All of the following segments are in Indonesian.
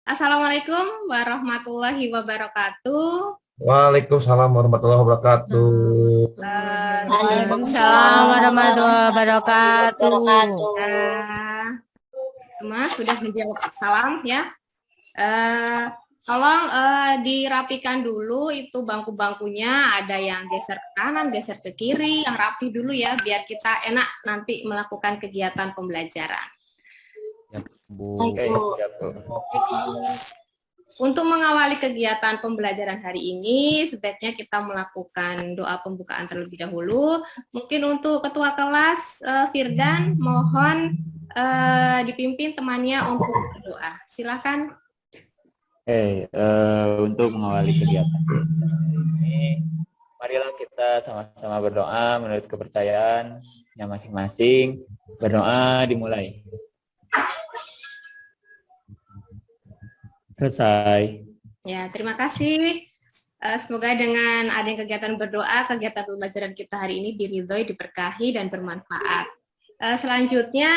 Assalamualaikum warahmatullahi wabarakatuh. Waalaikumsalam warahmatullahi wabarakatuh. Waalaikumsalam warahmatullahi wabarakatuh. Semua sudah menjawab salam ya. Tolong dirapikan dulu itu bangku-bangkunya, ada yang geser ke kanan, geser ke kiri, yang rapi dulu ya, biar kita enak nanti melakukan kegiatan pembelajaran. Ya, Bu. Oke, ya, Bu. Untuk mengawali kegiatan pembelajaran hari ini, sebaiknya kita melakukan doa pembukaan terlebih dahulu. Mungkin untuk ketua kelas, Firdan, mohon dipimpin temannya untuk berdoa. Silakan. Untuk mengawali kegiatan ini, marilah kita sama-sama berdoa menurut kepercayaannya masing-masing. Berdoa dimulai. Selesai. Ya, terima kasih. Semoga dengan adanya kegiatan berdoa, kegiatan pembelajaran kita hari ini diridhoi, diberkahi, dan bermanfaat. Selanjutnya,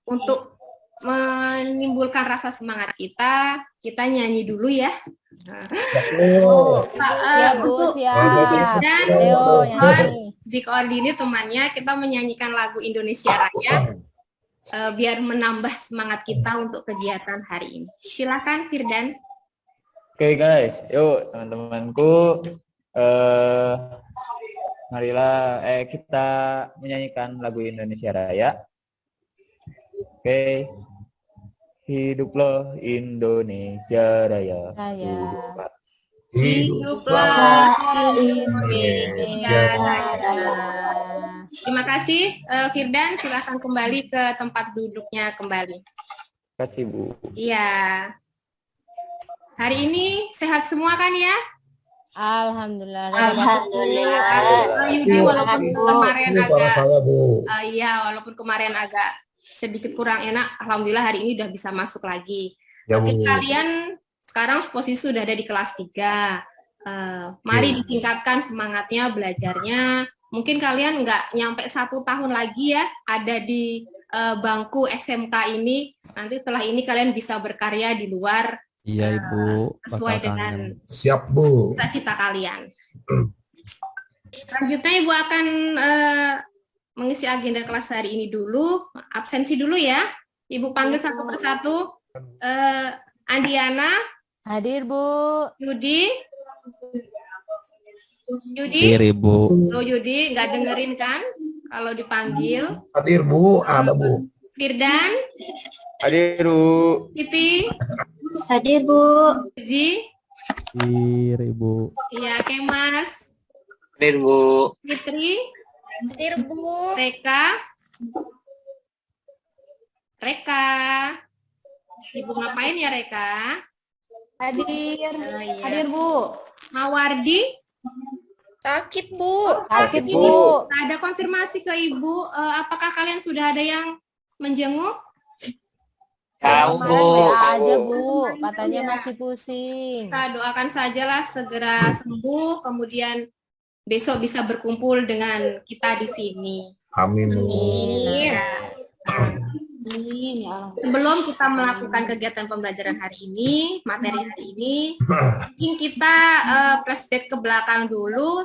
untuk menimbulkan rasa semangat kita nyanyi dulu ya. Bu, siap. Dan Leo nyanyi. Dikoordinir temannya, kita menyanyikan lagu Indonesia Raya. Biar menambah semangat kita untuk kegiatan hari ini. Silakan Firdan. Oke guys, yuk teman-temanku, marilah kita menyanyikan lagu Indonesia Raya. Oke, hiduplah Indonesia Raya. Hiduplah Indonesia Raya. Terima kasih Firdan, silakan kembali ke tempat duduknya kembali. Terima kasih Bu. Iya. Hari ini sehat semua kan ya? Alhamdulillah. Yudi walaupun kemarin agak saya, Bu. walaupun kemarin agak sedikit kurang enak, alhamdulillah hari ini udah bisa masuk lagi. Ya, Oke, Bu. kalian sekarang posisi sudah ada di kelas 3. Mari ditingkatkan semangatnya belajarnya. Mungkin kalian nggak nyampe 1 tahun lagi ya ada di bangku SMK ini. Nanti setelah ini kalian bisa berkarya di luar. Iya Ibu, sesuai dengan Siap, Bu. cita-cita kalian. Selanjutnya Ibu akan mengisi agenda kelas hari ini dulu. Absensi dulu ya. Ibu panggil satu persatu. Andiana. Hadir Bu. Yudi. Hadir Ibu. Tuh Yudi, nggak dengerin kan kalau dipanggil. Hadir, Bu. Ada, Bu. Firdan. Hadir Bu. Siti. Hadir Bu. Ji. Hadir Ibu. Iya, Kemas. Hadir Bu. Fitri. Hadir Bu. Reka. Ibu ngapain ya Reka? Hadir. Iya. Hadir Bu. Mawardi. Sakit Bu. Sakit Bu. Bu. Ada konfirmasi ke Ibu, apakah kalian sudah ada yang menjenguk? Tahu Bu. Aja Bu, katanya masih pusing. Kita doakan sajalah segera sembuh, kemudian besok bisa berkumpul dengan kita di sini. Amin, Bu. Ya. Sebelum kita melakukan kegiatan pembelajaran hari ini, materi hari ini, mungkin kita flashback ke belakang dulu.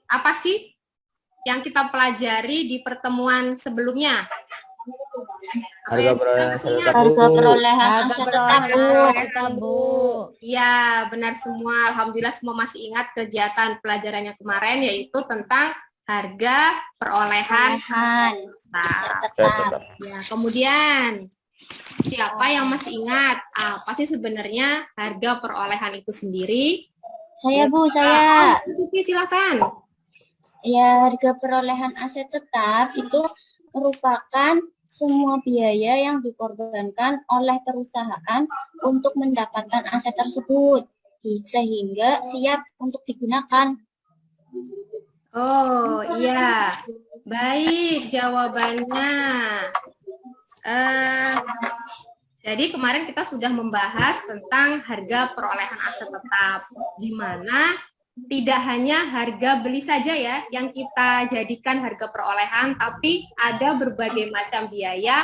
Apa sih yang kita pelajari di pertemuan sebelumnya? Harga perolehan aset tetap Bu. Ya, benar semua. Alhamdulillah semua masih ingat kegiatan pelajarannya kemarin, yaitu tentang harga perolehan tetap. Ya, kemudian siapa yang masih ingat apa sih sebenarnya harga perolehan itu sendiri? Saya Bu, saya. Silakan. Ya, harga perolehan aset tetap itu merupakan semua biaya yang dikorbankan oleh perusahaan untuk mendapatkan aset tersebut sehingga siap untuk digunakan. Oh iya, baik jawabannya. Jadi kemarin kita sudah membahas tentang harga perolehan aset tetap, di mana tidak hanya harga beli saja ya yang kita jadikan harga perolehan, tapi ada berbagai macam biaya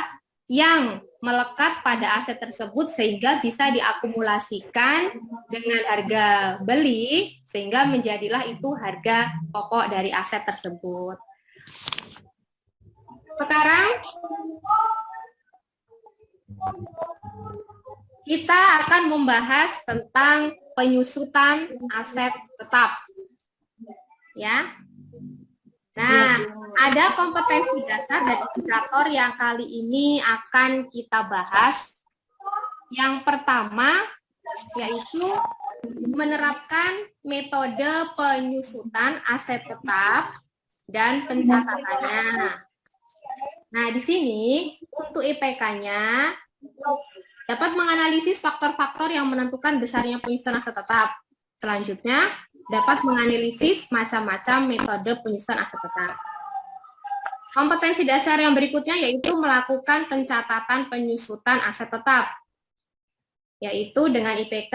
yang melekat pada aset tersebut sehingga bisa diakumulasikan dengan harga beli sehingga menjadilah itu harga pokok dari aset tersebut. Sekarang kita akan membahas tentang penyusutan aset tetap. Ya. Nah, ada kompetensi dasar dan indikator yang kali ini akan kita bahas. Yang pertama yaitu menerapkan metode penyusutan aset tetap dan pencatatannya. Nah, di sini untuk IPK-nya dapat menganalisis faktor-faktor yang menentukan besarnya penyusutan aset tetap. Selanjutnya, dapat menganalisis macam-macam metode penyusutan aset tetap. Kompetensi dasar yang berikutnya yaitu melakukan pencatatan penyusutan aset tetap. Yaitu dengan IPK,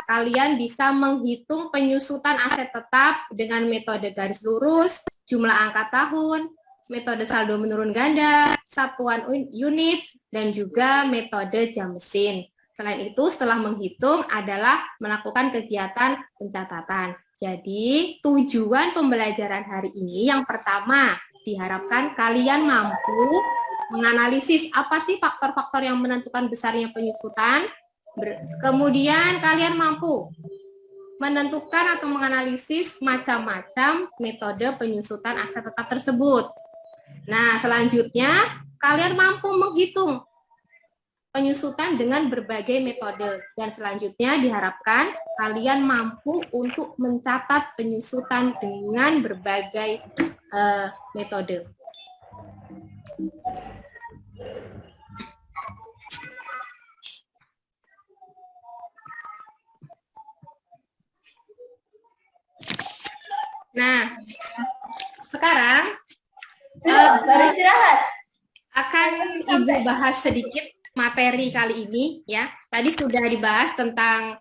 kalian bisa menghitung penyusutan aset tetap dengan metode garis lurus, jumlah angka tahun, metode saldo menurun ganda, satuan unit, dan juga metode jam mesin. Selain itu, setelah menghitung adalah melakukan kegiatan pencatatan. Jadi, tujuan pembelajaran hari ini yang pertama, diharapkan kalian mampu menganalisis apa sih faktor-faktor yang menentukan besarnya penyusutan. Kemudian kalian mampu menentukan atau menganalisis macam-macam metode penyusutan aset tetap tersebut. Nah, selanjutnya kalian mampu menghitung penyusutan dengan berbagai metode. Dan selanjutnya diharapkan kalian mampu untuk mencatat penyusutan dengan berbagai metode. Nah, sekarang akan Ibu bahas sedikit materi kali ini ya. Tadi sudah dibahas tentang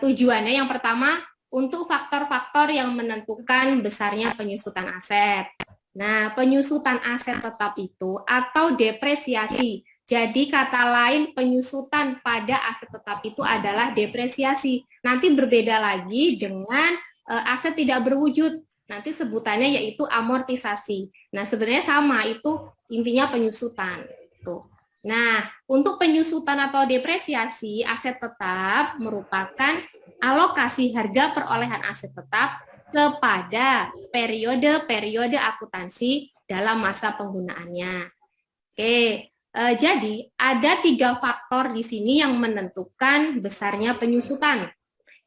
tujuannya. Yang pertama, untuk faktor-faktor yang menentukan besarnya penyusutan aset. Nah, penyusutan aset tetap itu atau depresiasi. Jadi kata lain penyusutan pada aset tetap itu adalah depresiasi. Nanti berbeda lagi dengan aset tidak berwujud. Nanti sebutannya yaitu amortisasi. Nah, sebenarnya sama, itu intinya penyusutan. Tuh. Nah, untuk penyusutan atau depresiasi aset tetap merupakan alokasi harga perolehan aset tetap kepada periode-periode akuntansi dalam masa penggunaannya. Oke, jadi ada 3 faktor di sini yang menentukan besarnya penyusutan.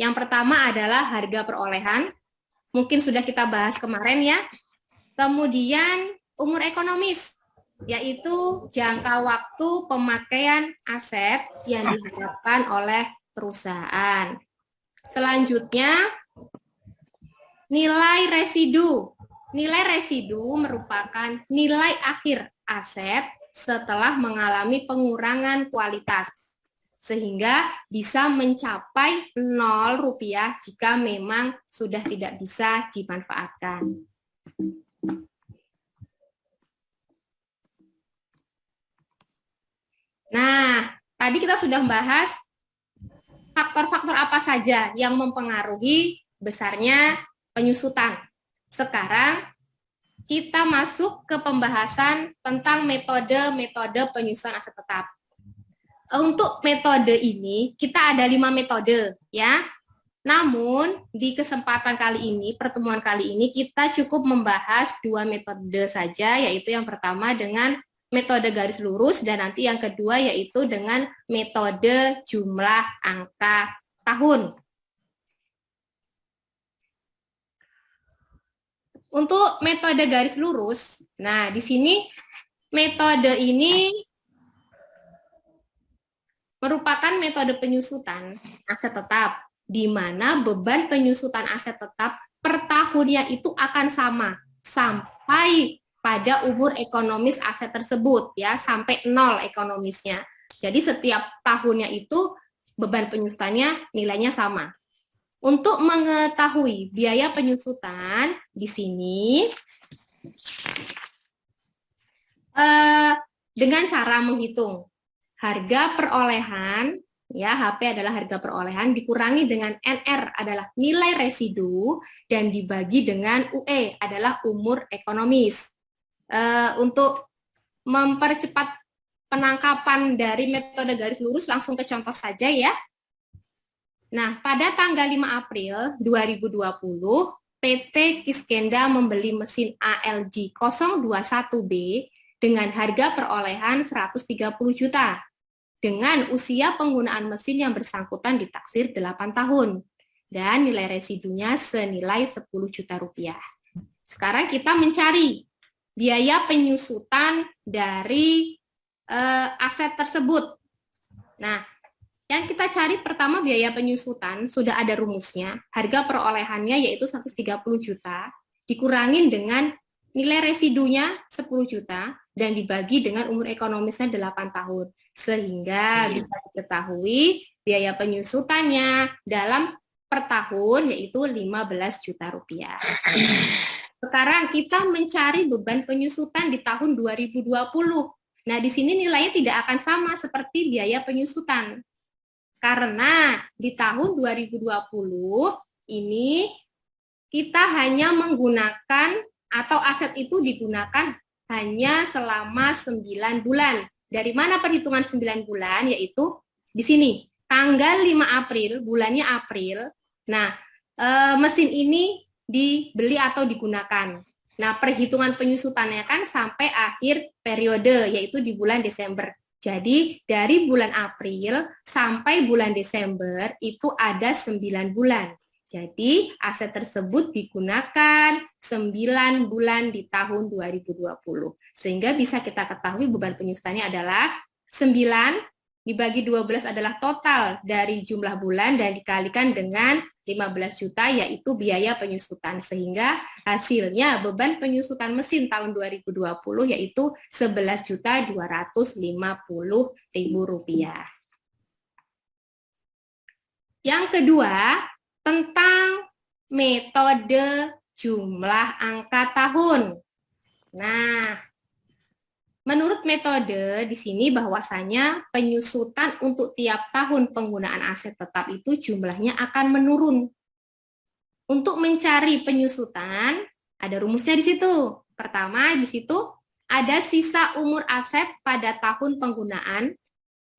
Yang pertama adalah harga perolehan, mungkin sudah kita bahas kemarin ya. Kemudian umur ekonomis, yaitu jangka waktu pemakaian aset yang diharapkan oleh perusahaan. Selanjutnya, nilai residu. Nilai residu merupakan nilai akhir aset setelah mengalami pengurangan kualitas, sehingga bisa mencapai Rp0 jika memang sudah tidak bisa dimanfaatkan. Nah, tadi kita sudah membahas faktor-faktor apa saja yang mempengaruhi besarnya penyusutan. Sekarang kita masuk ke pembahasan tentang metode-metode penyusutan aset tetap. Untuk metode ini, kita ada 5 metode, ya. Namun, di kesempatan kali ini, pertemuan kali ini, kita cukup membahas 2 metode saja, yaitu yang pertama dengan metode garis lurus, dan nanti yang kedua yaitu dengan metode jumlah angka tahun. Untuk metode garis lurus, nah di sini metode ini merupakan metode penyusutan aset tetap, di mana beban penyusutan aset tetap per tahunnya itu akan sama sampai pada umur ekonomis aset tersebut, ya, sampai 0 ekonomisnya. Jadi setiap tahunnya itu beban penyusutannya nilainya sama. Untuk mengetahui biaya penyusutan di sini dengan cara menghitung harga perolehan, ya HP adalah harga perolehan, dikurangi dengan NR adalah nilai residu, dan dibagi dengan UE adalah umur ekonomis. Untuk mempercepat penangkapan dari metode garis lurus, langsung ke contoh saja ya. Nah, pada tanggal 5 April 2020, PT Kiskenda membeli mesin ALG 021B dengan harga perolehan 130 juta. Dengan usia penggunaan mesin yang bersangkutan ditaksir 8 tahun. Dan nilai residunya senilai 10 juta rupiah. Sekarang kita mencari biaya penyusutan dari aset tersebut. Nah, yang kita cari pertama biaya penyusutan, sudah ada rumusnya. Harga perolehannya yaitu 130 juta, dikurangin dengan nilai residunya 10 juta, dan dibagi dengan umur ekonomisnya 8 tahun. Sehingga bisa diketahui biaya penyusutannya dalam per tahun yaitu 15 juta rupiah. Sekarang kita mencari beban penyusutan di tahun 2020. Nah, di sini nilainya tidak akan sama seperti biaya penyusutan. Karena di tahun 2020 ini kita hanya menggunakan atau aset itu digunakan hanya selama 9 bulan. Dari mana perhitungan 9 bulan? Yaitu di sini, tanggal 5 April, bulannya April. Nah, mesin ini dibeli atau digunakan. Nah, perhitungan penyusutannya kan sampai akhir periode, yaitu di bulan Desember. Jadi, dari bulan April sampai bulan Desember itu ada 9 bulan. Jadi, aset tersebut digunakan 9 bulan di tahun 2020. Sehingga bisa kita ketahui beban penyusutannya adalah 9 dibagi 12 adalah total dari jumlah bulan dan dikalikan dengan 15 juta yaitu biaya penyusutan. Sehingga hasilnya beban penyusutan mesin tahun 2020 yaitu 11.250.000 rupiah. Yang kedua, tentang metode jumlah angka tahun. Nah, menurut metode di sini bahwasanya penyusutan untuk tiap tahun penggunaan aset tetap itu jumlahnya akan menurun. Untuk mencari penyusutan, ada rumusnya di situ. Pertama, di situ ada sisa umur aset pada tahun penggunaan,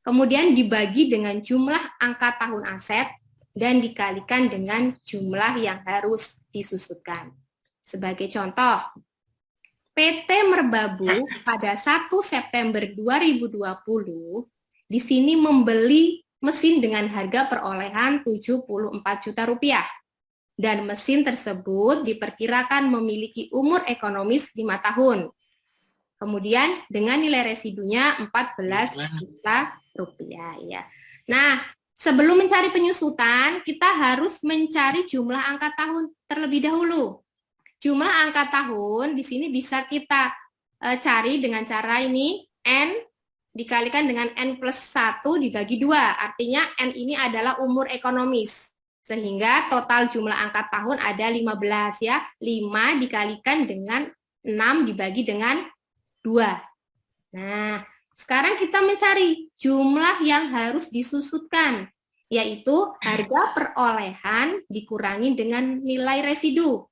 kemudian dibagi dengan jumlah angka tahun aset, dan dikalikan dengan jumlah yang harus disusutkan. Sebagai contoh, PT Merbabu pada 1 September 2020 di sini membeli mesin dengan harga perolehan 74 juta rupiah. Dan mesin tersebut diperkirakan memiliki umur ekonomis 5 tahun. Kemudian dengan nilai residunya 14 juta rupiah. Ya. Nah, sebelum mencari penyusutan, kita harus mencari jumlah angka tahun terlebih dahulu. Jumlah angka tahun di sini bisa kita cari dengan cara ini, N dikalikan dengan N plus 1 dibagi 2. Artinya N ini adalah umur ekonomis. Sehingga total jumlah angka tahun ada 15 ya. 5 dikalikan dengan 6 dibagi dengan 2. Nah, sekarang kita mencari jumlah yang harus disusutkan, yaitu harga perolehan dikurangi dengan nilai residu.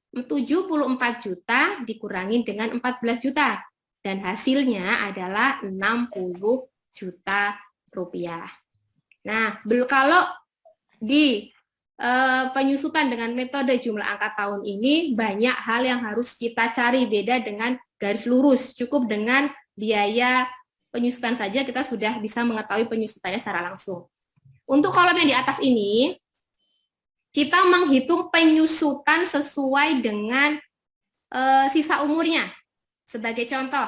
74 juta dikurangi dengan 14 juta. Dan hasilnya adalah 60 juta rupiah. Nah, kalau di penyusutan dengan metode jumlah angka tahun ini, banyak hal yang harus kita cari beda dengan garis lurus. Cukup dengan biaya penyusutan saja kita sudah bisa mengetahui penyusutannya secara langsung. Untuk kolom yang di atas ini, kita menghitung penyusutan sesuai dengan sisa umurnya. Sebagai contoh,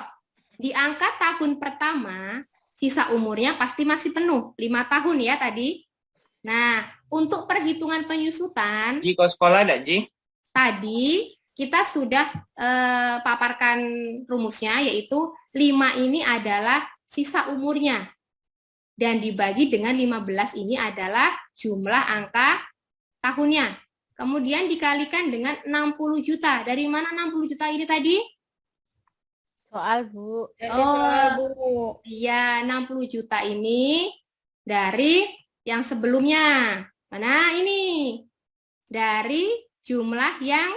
di angka tahun pertama, sisa umurnya pasti masih penuh, 5 tahun ya tadi. Nah, untuk perhitungan penyusutan, Ji, kau sekolah enggak, Ji? tadi kita sudah paparkan rumusnya, yaitu 5 ini adalah sisa umurnya. Dan dibagi dengan 15 ini adalah jumlah angka tahunnya. Kemudian dikalikan dengan 60 juta. Dari mana 60 juta ini tadi? Soal, Bu. Oh, Iya, 60 juta ini dari yang sebelumnya. Mana ini? Dari jumlah yang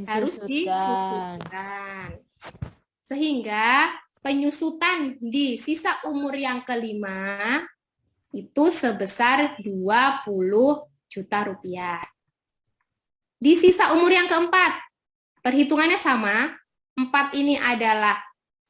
harus disusutkan. Sehingga penyusutan di sisa umur yang kelima itu sebesar 20 juta rupiah. Di sisa umur yang keempat, perhitungannya sama. 4 ini adalah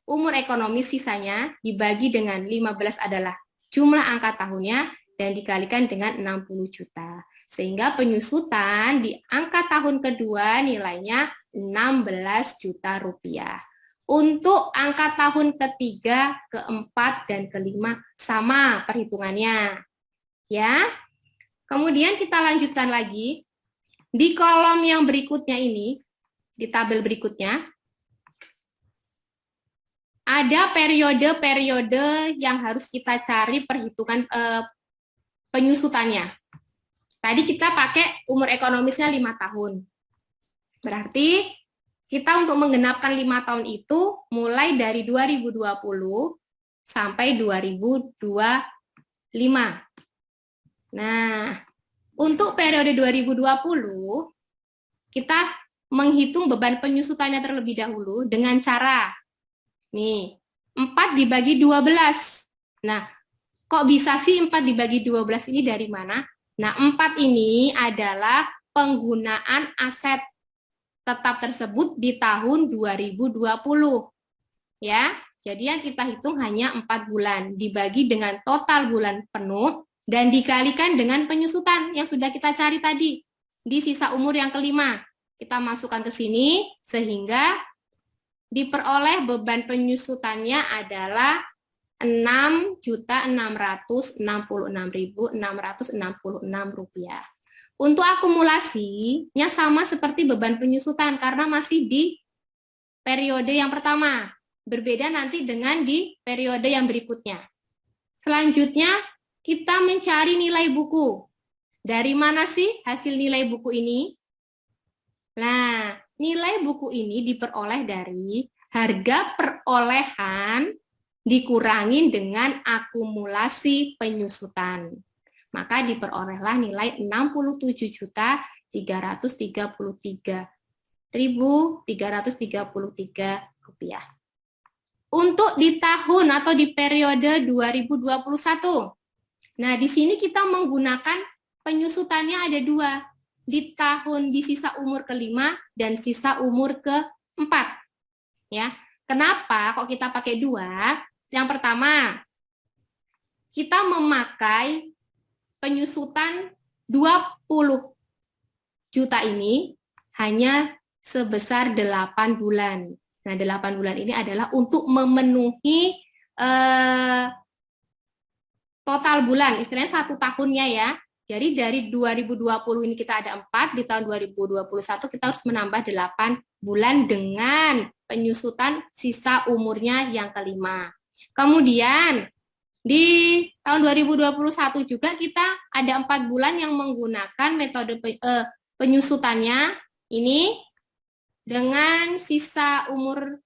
umur ekonomis, sisanya dibagi dengan 15 adalah jumlah angka tahunnya dan dikalikan dengan 60 juta. Sehingga penyusutan di angka tahun kedua nilainya 16 juta rupiah. Untuk angka tahun ketiga, keempat, dan kelima sama perhitungannya. Ya. Kemudian kita lanjutkan lagi. Di kolom yang berikutnya ini, di tabel berikutnya, ada periode-periode yang harus kita cari perhitungan penyusutannya. Tadi kita pakai umur ekonomisnya 5 tahun. Berarti kita untuk menggenapkan 5 tahun itu mulai dari 2020 sampai 2025. Nah, untuk periode 2020, kita menghitung beban penyusutannya terlebih dahulu dengan cara nih, 4 dibagi 12. Nah, kok bisa sih 4 dibagi 12 ini dari mana? Nah, 4 ini adalah penggunaan aset tetap tersebut di tahun 2020. Ya, jadi yang kita hitung hanya 4 bulan dibagi dengan total bulan penuh dan dikalikan dengan penyusutan yang sudah kita cari tadi di sisa umur yang kelima. Kita masukkan ke sini sehingga diperoleh beban penyusutannya adalah 6.666.666 rupiah. Untuk akumulasinya sama seperti beban penyusutan karena masih di periode yang pertama. Berbeda nanti dengan di periode yang berikutnya. Selanjutnya kita mencari nilai buku. Dari mana sih hasil nilai buku ini? Nah, nilai buku ini diperoleh dari harga perolehan dikurangin dengan akumulasi penyusutan. Maka diperolehlah nilai 67.333.333 rupiah. Untuk di tahun atau di periode 2021. Nah, di sini kita menggunakan penyusutannya ada 2. Di tahun di sisa umur kelima dan sisa umur keempat. Ya, kenapa kok kita pakai 2? Yang pertama, kita memakai penyusutan 20 juta ini hanya sebesar 8 bulan. Nah, 8 bulan ini adalah untuk memenuhi total bulan, istilahnya 1 tahunnya ya. Jadi dari 2020 ini kita ada 4, di tahun 2021 kita harus menambah 8 bulan dengan penyusutan sisa umurnya yang kelima. Kemudian di tahun 2021 juga kita ada 4 bulan yang menggunakan metode penyusutannya ini dengan sisa umur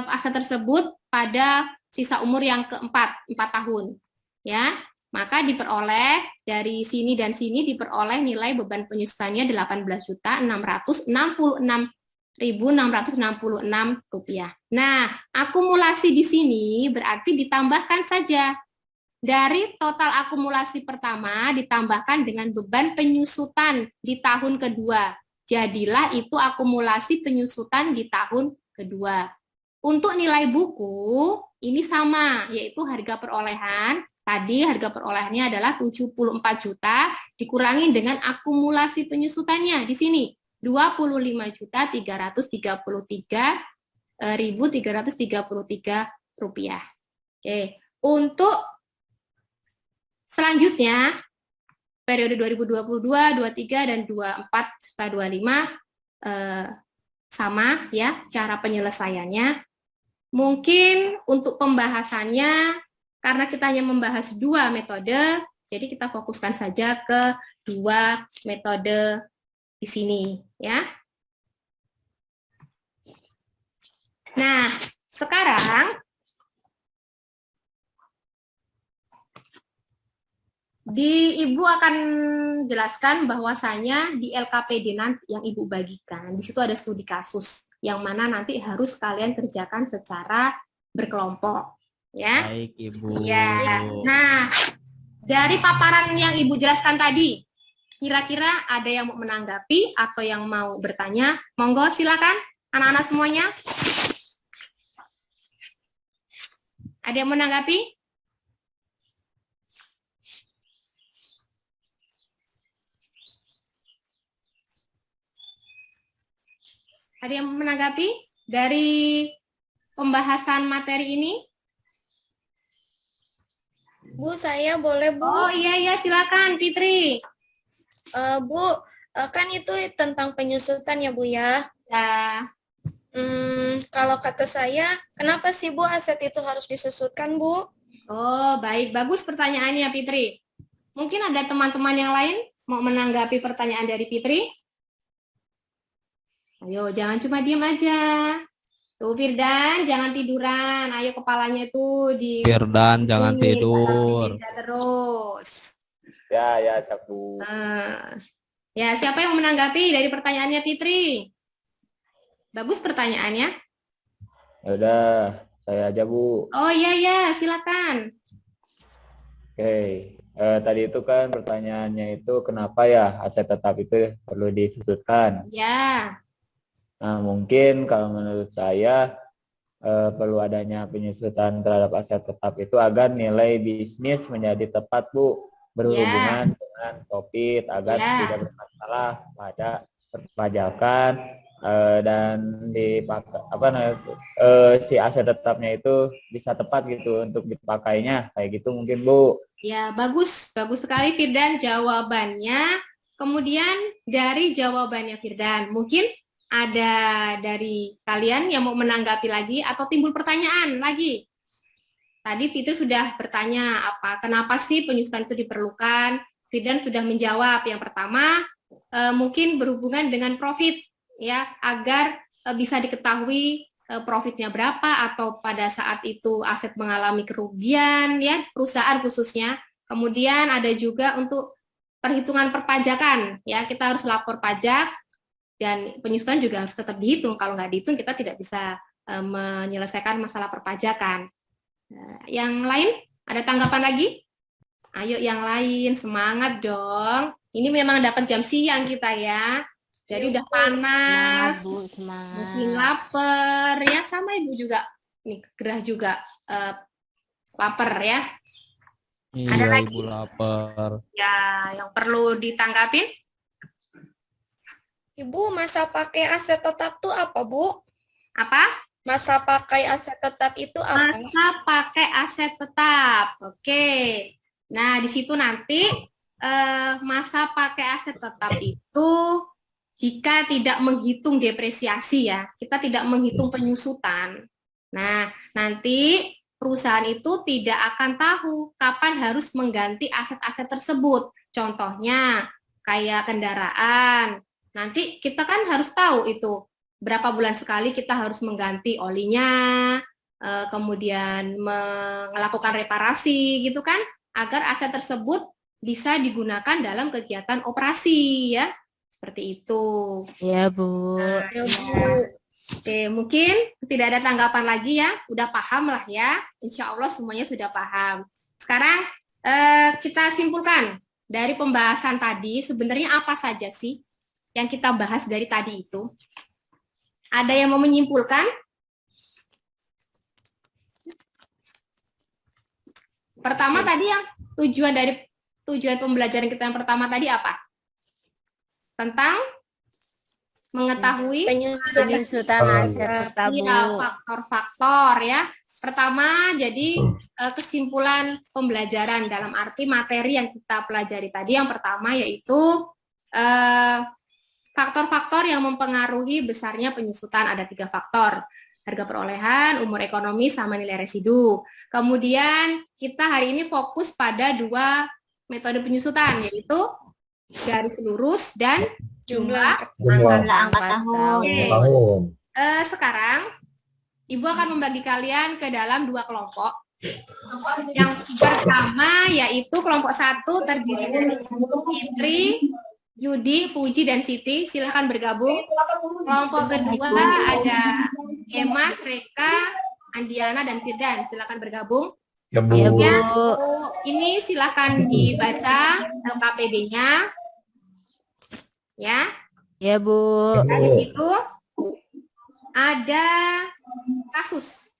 aset tersebut pada sisa umur yang keempat, 4 tahun. Ya. Maka diperoleh dari sini dan sini diperoleh nilai beban penyusutannya 18.666.666 rupiah. Nah, akumulasi di sini berarti ditambahkan saja dari total akumulasi pertama ditambahkan dengan beban penyusutan di tahun kedua. Jadilah itu akumulasi penyusutan di tahun kedua. Untuk nilai buku ini sama, yaitu harga perolehan. Tadi harga perolehannya adalah 74 juta dikurangi dengan akumulasi penyusutannya di sini 25.333.333 rupiah. Oke, untuk selanjutnya periode 2022, 23 dan 24 serta 25 sama ya cara penyelesaiannya. Mungkin untuk pembahasannya karena kita hanya membahas 2 metode, jadi kita fokuskan saja ke 2 metode di sini, ya. Nah, sekarang Ibu akan jelaskan bahwasanya di LKPD nanti yang Ibu bagikan, di situ ada studi kasus yang mana nanti harus kalian kerjakan secara berkelompok, ya. Baik, Ibu. Ya. Nah, dari paparan yang Ibu jelaskan tadi, kira-kira ada yang mau menanggapi atau yang mau bertanya? Monggo silakan anak-anak semuanya. Ada yang menanggapi? Ada yang menanggapi dari pembahasan materi ini? Bu, saya boleh, Bu? Oh iya, silakan Fitri. Bu, kan itu tentang penyusutan ya, Bu ya? Ya. Kalau kata saya, kenapa sih, Bu, aset itu harus disusutkan, Bu? Oh, baik. Bagus pertanyaannya, Fitri. Mungkin ada teman-teman yang lain mau menanggapi pertanyaan dari Fitri? Ayo, jangan cuma diam aja. Tuh, Firdan, jangan tiduran. Ayo, kepalanya tuh di... Firdan, jangan tidur. Terus. Ya, Cak Bu. Ya, siapa yang menanggapi dari pertanyaannya Fitri? Bagus pertanyaannya. Ya udah, saya aja Bu. Oh iya, silakan. Oke. Tadi itu kan pertanyaannya itu kenapa ya aset tetap itu perlu disusutkan? Ya. Nah, mungkin kalau menurut saya perlu adanya penyusutan terhadap aset tetap itu agar nilai bisnis menjadi tepat, Bu, berhubungan dengan profit agar tidak bermasalah pada perpajakan dan si aset tetapnya itu bisa tepat gitu untuk dipakainya, kayak gitu mungkin, Bu. Ya, bagus sekali Firdan jawabannya. Kemudian dari jawabannya Firdan, mungkin ada dari kalian yang mau menanggapi lagi atau timbul pertanyaan lagi? Tadi Fitri sudah bertanya kenapa sih penyusutan itu diperlukan. Firdan sudah menjawab. Yang pertama mungkin berhubungan dengan profit, ya, agar bisa diketahui profitnya berapa atau pada saat itu aset mengalami kerugian, ya, perusahaan khususnya. Kemudian ada juga untuk perhitungan perpajakan, ya, kita harus lapor pajak. Dan penyusutan juga harus tetap dihitung. Kalau nggak dihitung, kita tidak bisa menyelesaikan masalah perpajakan. Yang lain, ada tanggapan lagi? Ayo yang lain, semangat dong. Ini memang dapat jam siang kita ya. Jadi udah panas, Semangat, Bu, semangat. mungkin lapar, ya, sama Ibu juga. Nih, gerah juga lapar ya. Iya, Ada lagi? Ibu lapar. Ya, yang perlu ditanggapin? Ibu, masa pakai aset tetap itu apa, Bu? Apa? Masa pakai aset tetap itu apa? Masa pakai aset tetap. Oke. Nah, di situ nanti masa pakai aset tetap itu jika tidak menghitung depresiasi, ya. Kita tidak menghitung penyusutan. Nah, nanti perusahaan itu tidak akan tahu kapan harus mengganti aset-aset tersebut. Contohnya kayak kendaraan. Nanti kita kan harus tahu itu berapa bulan sekali kita harus mengganti olinya, kemudian melakukan reparasi gitu kan, agar aset tersebut bisa digunakan dalam kegiatan operasi, ya, seperti itu. Ya, Bu. Nah, ya. Oke, mungkin tidak ada tanggapan lagi ya, udah paham lah ya, insya Allah semuanya sudah paham. Sekarang kita simpulkan dari pembahasan tadi, sebenarnya apa saja sih yang kita bahas dari tadi itu? Ada yang mau menyimpulkan? Pertama tadi yang tujuan pembelajaran kita yang pertama tadi apa? Tentang mengetahui Penyusutan aset tetap, Bu. faktor-faktor, ya. Pertama, jadi kesimpulan pembelajaran dalam arti materi yang kita pelajari tadi. Yang pertama yaitu faktor-faktor yang mempengaruhi besarnya penyusutan. Ada 3 faktor. Harga perolehan, umur ekonomi, sama nilai residu. Kemudian kita hari ini fokus pada 2 metode penyusutan, yaitu garis lurus dan jumlah angka tahun. Oke. Sekarang Ibu akan membagi kalian ke dalam 2 kelompok. Yang pertama yaitu kelompok 1 terdiri dari Fitri, Yudi, Puji, dan Siti. Silahkan bergabung. Kelompok kedua ada Emas, Reka, Andiana, dan Firdan. Silahkan bergabung. Ya, Bu. Ya, Bu. Ini silahkan dibaca LKPD-nya. Ya. Ya, Bu. Nah, di situ ada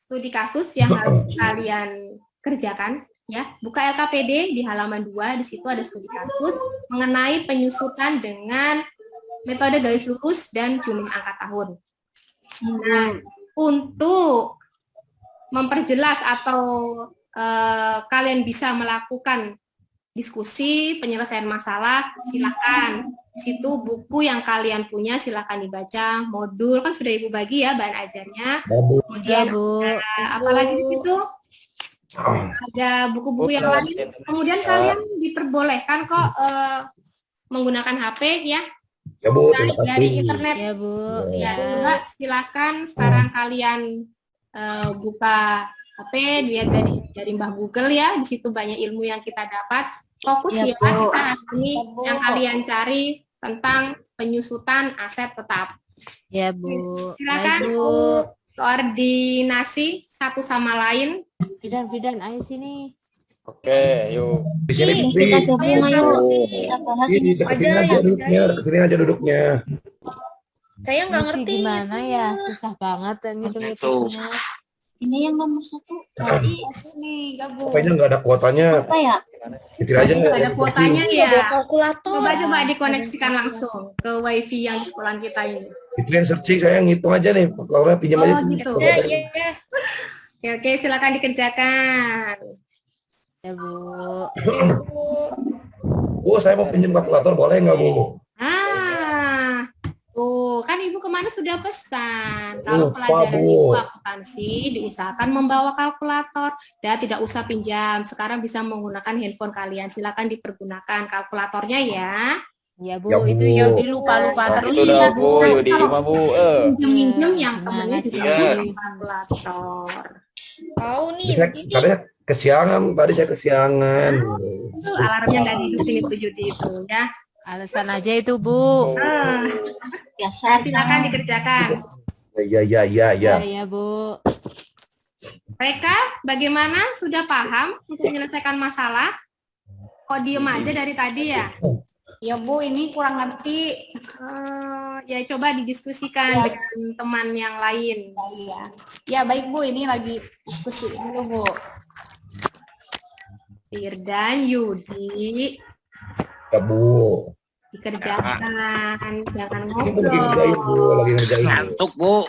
studi kasus yang harus kalian kerjakan. Ya, buka LKPD di halaman 2, di situ ada studi kasus mengenai penyusutan dengan metode garis lurus dan jumlah angka tahun. Nah, untuk memperjelas atau kalian bisa melakukan diskusi penyelesaian masalah, silakan. Di situ buku yang kalian punya silakan dibaca. Modul kan sudah Ibu bagi ya bahan ajarnya. Ya, Bu. Kemudian apalagi di situ ada buku-buku yang lain. Kemudian kalian diperbolehkan kok menggunakan HP ya. Ya, Bu. Terima Dari kasih. internet. Ya, Bu. Ya, Ya. coba silakan sekarang kalian buka HP, lihat dari Mbah Google ya. Di situ banyak ilmu yang kita dapat. Fokus Ya, ya, Bu. kita hari ini yang kalian cari tentang penyusutan aset tetap. Ya, Bu. Silakan Baik, Bu. koordinasi satu sama lain. Fidan, ayo sini. Oke, yuk. Di sini, Bu. Kita gabung ayo. Kita bahas Ini dekat sini aja duduknya, dekat sini aja duduknya. Saya nggak Mesti ngerti. gimana ya? Susah banget dan ngitung-ngitungnya. ini yang nomor 1. Tadi sini gabung. Pokoknya nggak ada kuotanya. Apa ya? Pikir aja nggak Ada kuotanya Bawa ya. kalkulator. Coba dikoneksikan langsung ke WiFi yang di sekolah kita ini. Itu yang searching, saya ngitung aja nih. Kalau pinjam aja. Oh, gitu. Ya, ya. Ya, oke, silakan dikerjakan. Ya, Bu. Bu, saya mau pinjam kalkulator, boleh nggak, Bu? Tuh, kan Ibu kemarin sudah pesan. Kalau Lupa, pelajaran Bu. Ibu akuntansi, diusahakan membawa kalkulator. Dan tidak usah pinjam. Sekarang bisa menggunakan handphone kalian. Silakan dipergunakan kalkulatornya ya. Ya, Bu. Ya, Bu. Itu Yudi lupa-lupa Nah, terus itu ya, dah, Bu. Yudi mah, Bu. Minjem-minjem yang Gimana temennya sih? juga punya kalkulator. Tahu nih. Saya katanya kesiangan, tadi saya kesiangan. Itu alarmnya nggak dihidupin itu Yudi itu ya. Alasan aja itu, Bu. Biasa. Silakan dikerjakan. Ya. Ya, Bu. Mereka bagaimana? Sudah paham untuk menyelesaikan masalah? Kok diem aja dari tadi ya? Ya Bu, ini kurang ngerti. Ya coba didiskusikan dengan teman yang lain. Iya. Ya baik Bu, ini lagi diskusi dulu Bu. Firdan, Yudi, Ya, Bu. dikerjakan, jangan Ini Bu lagi ngerjain, Bu. ngobrol. Lagi ngerjain. Ngantuk, Bu.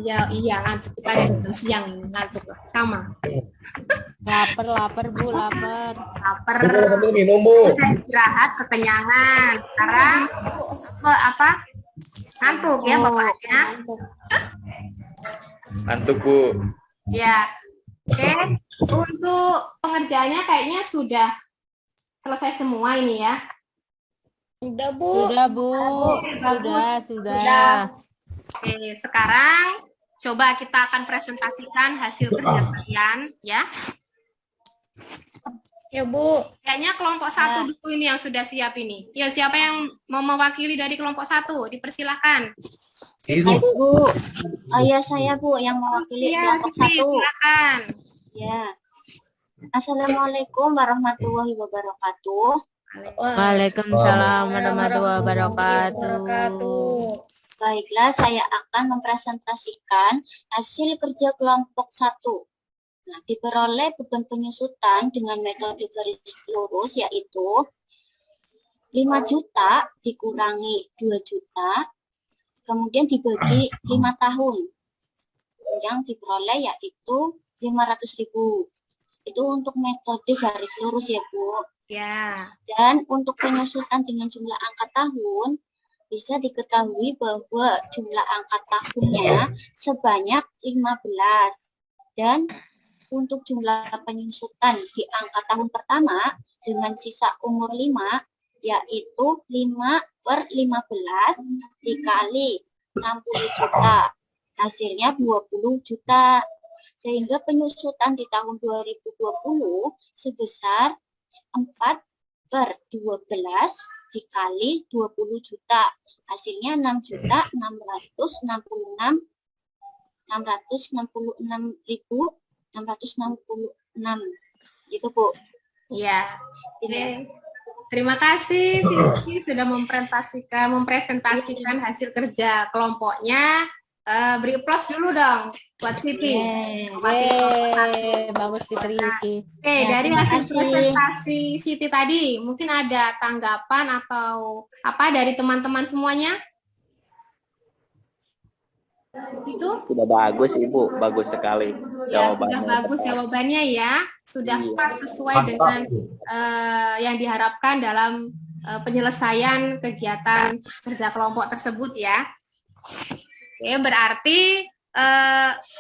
Ya iya ngantuk, kita ada jam siang ngantuk lah, sama. Lapar, Bu, lapar. Lapar, Bu, sambil minum, Bu. sudah istirahat, kekenyangan. Sekarang apa? Ngantuk ya bapaknya. Ngantuk, Bu. Ya, oke. Untuk pengerjaannya kayaknya sudah selesai semua ini ya. Udah, Bu. Sudah, Bu. Sudah. Oke, sekarang coba kita akan presentasikan hasil kerja kalian ya. Ya, Bu. Kayaknya kelompok 1 dulu ini yang sudah siap ini. Ya, siapa yang mau mewakili dari kelompok 1? Dipersilakan. Ini. Bu. Ayah saya Bu yang mewakili Iya, kelompok Siti, 1. silakan. Ya. Assalamualaikum warahmatullahi wabarakatuh. Waalaikumsalam warahmatullahi wabarakatuh. Baiklah, saya akan mempresentasikan hasil kerja kelompok 1. Nah, diperoleh beban penyusutan dengan metode garis lurus yaitu 5 juta dikurangi 2 juta, kemudian dibagi 5 tahun. Yang diperoleh yaitu 500.000. Itu untuk metode garis lurus ya, Bu. Ya. Dan untuk penyusutan dengan jumlah angka tahun, bisa diketahui bahwa jumlah angka tahunnya sebanyak 15. Dan untuk jumlah penyusutan di angka tahun pertama dengan sisa umur 5, yaitu 5/15 dikali 60 juta. Hasilnya 20 juta. sehingga penyusutan di tahun 2020 sebesar 4/12 dikali 20 juta. Hasilnya 6.666.666. Gitu, Bu. Ya. Oke. Terima kasih Siti sudah mempresentasikan hasil kerja kelompoknya. Beri applause dulu dong buat Siti. Bagus Fitri. Oke, dari hasil presentasi Siti tadi, mungkin ada tanggapan atau apa dari teman-teman semuanya? Itu? Sudah bagus Ibu, bagus sekali Ya, jawabannya. sudah bagus jawabannya ya. Sudah Iya. pas sesuai Mantap. dengan yang diharapkan dalam penyelesaian kegiatan kerja kelompok tersebut ya. Oke, berarti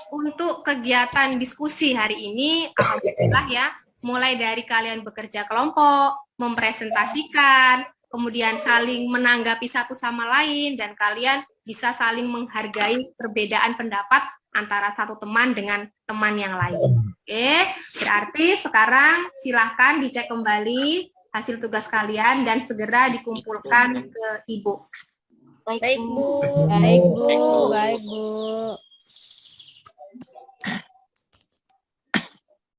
untuk kegiatan diskusi hari ini, alhamdulillah ya, mulai dari kalian bekerja kelompok, mempresentasikan, kemudian saling menanggapi satu sama lain, dan kalian bisa saling menghargai perbedaan pendapat antara satu teman dengan teman yang lain. Oke, berarti sekarang silahkan dicek kembali hasil tugas kalian dan segera dikumpulkan ke Ibu. Baik, Bu. Baik Bu, baik Bu.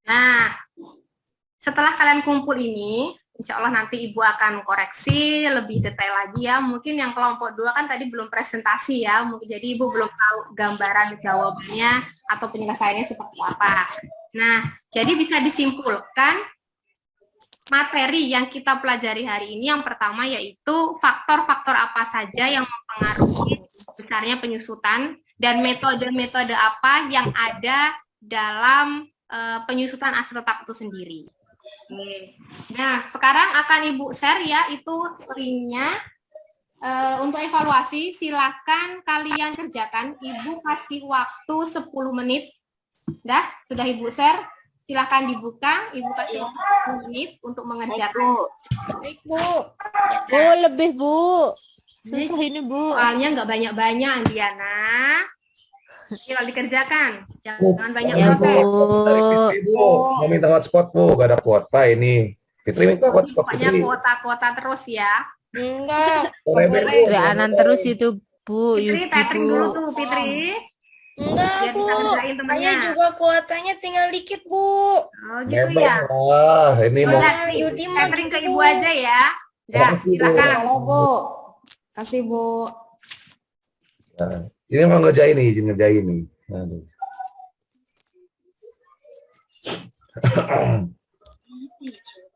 Nah, setelah kalian kumpul ini, insya Allah nanti Ibu akan koreksi lebih detail lagi ya. Mungkin yang kelompok 2 kan tadi belum presentasi ya, jadi Ibu belum tahu gambaran jawabannya atau penyelesaiannya seperti apa. Nah, jadi bisa disimpulkan materi yang kita pelajari hari ini yang pertama yaitu faktor-faktor apa saja yang mempengaruhi besarnya penyusutan dan metode-metode apa yang ada dalam penyusutan aset tetap itu sendiri. Oke. Nah, sekarang akan Ibu share ya itu linknya untuk evaluasi. Silakan kalian kerjakan. Ibu kasih waktu 10 menit. Sudah Ibu share. Silakan dibuka. Ibu kasih waktu 10 menit untuk mengerjakan. Baik, Bu. Bu, lebih Bu. Susah ini Bu. Soalnya nggak banyak-banyak, Andiana. Tinggal dikerjakan. Jangan banyak protes. Dari Fitri, Bu. Mau minta hotspot, Bu. Gak ada kuota ini. Fitri minta hotspot, Pokoknya Fitri. kuota-kuota terus ya. Enggak. Rebel, Bu. Anan terus itu Bu. Fitri, tethering dulu tuh, Fitri. Enggak, Biar Bu. bisa ngerjain temennya. Saya juga kuotanya tinggal dikit, Bu. Oh, gitu Rebel, ya. wah. Ini mau Udah, Yudi mah tethering ke gitu. Ibu aja ya. Udah, Makasih, Bu. silakan. Boleh, Bu. Kasih, Bu. Nah, ini mau ngerjain nih, izin ngerjain nih. Aduh.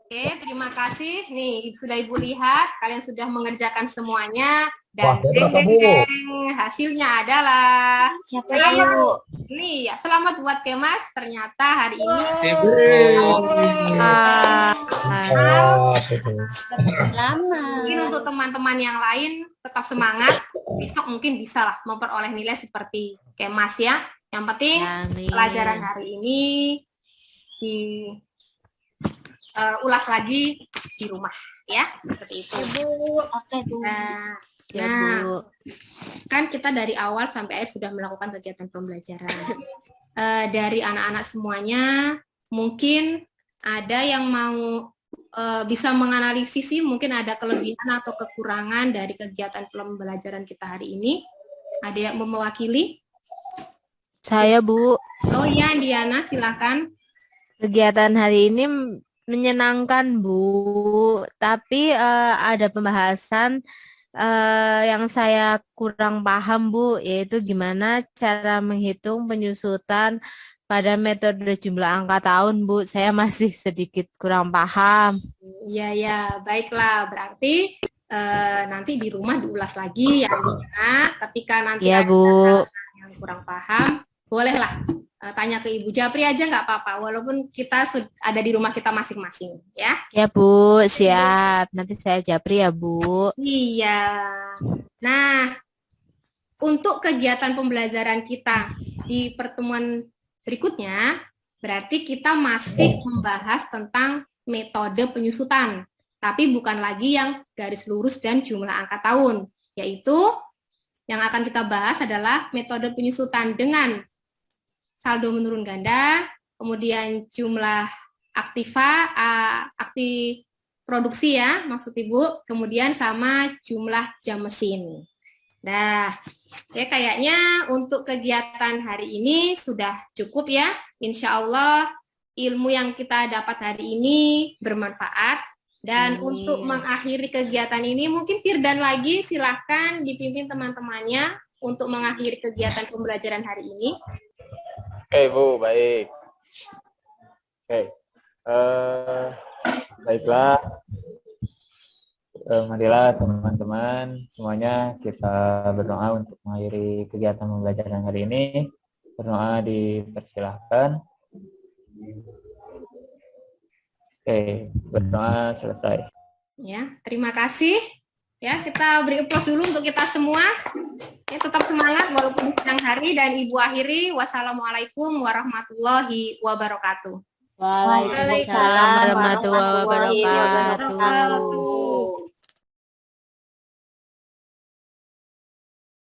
Oke, terima kasih. Nih, sudah Ibu lihat, kalian sudah mengerjakan semuanya. Wah, Dan saya berapa, Bu? hasilnya adalah Siapa Bu? nih ya, selamat buat Kemas. Ternyata hari ini Ah, Lama. mungkin untuk teman-teman yang lain tetap semangat. Besok mungkin bisa lah memperoleh nilai seperti Kemas ya. Yang penting Amin. pelajaran hari ini ulas lagi di rumah ya, seperti itu. Oke, Bu. Ya Nah, Bu. kan kita dari awal sampai akhir sudah melakukan kegiatan pembelajaran. Dari anak-anak semuanya, mungkin ada yang mau bisa menganalisis sih, mungkin ada kelebihan atau kekurangan dari kegiatan pembelajaran kita hari ini. Ada yang mewakili? Saya Bu. Oh iya, Diana, silakan. Kegiatan hari ini menyenangkan Bu, tapi ada pembahasan yang saya kurang paham Bu, yaitu gimana cara menghitung penyusutan pada metode jumlah angka tahun Bu. Saya masih sedikit kurang paham. Iya, ya, baiklah. Berarti nanti di rumah diulas lagi ya, Diana. Ketika nanti Iya ada Bu. yang kurang paham, bolehlah tanya ke Ibu Japri aja nggak apa-apa, walaupun kita ada di rumah kita masing-masing, ya. Ya Bu, siap. Nanti saya japri ya Bu. Iya. Nah, untuk kegiatan pembelajaran kita di pertemuan berikutnya, berarti kita masih membahas tentang metode penyusutan, tapi bukan lagi yang garis lurus dan jumlah angka tahun, yaitu yang akan kita bahas adalah metode penyusutan dengan saldo menurun ganda, kemudian jumlah aktif produksi ya, maksud Ibu, kemudian sama jumlah jam mesin. Nah, ya kayaknya untuk kegiatan hari ini sudah cukup ya. Insya Allah ilmu yang kita dapat hari ini bermanfaat. Dan untuk mengakhiri kegiatan ini mungkin Firdan lagi silahkan dipimpin teman-temannya untuk mengakhiri kegiatan pembelajaran hari ini. Oke Bu, baik. Oke, baiklah. Marilah teman-teman semuanya kita berdoa untuk mengakhiri kegiatan pembelajaran hari ini. Berdoa dipersilahkan. Oke, berdoa selesai. Ya, terima kasih. Ya, kita beri aplaus dulu untuk kita semua. Ya, tetap semangat walaupun di siang hari, dan Ibu akhiri. Wassalamualaikum warahmatullahi wabarakatuh. Waalaikumsalam warahmatullahi wabarakatuh.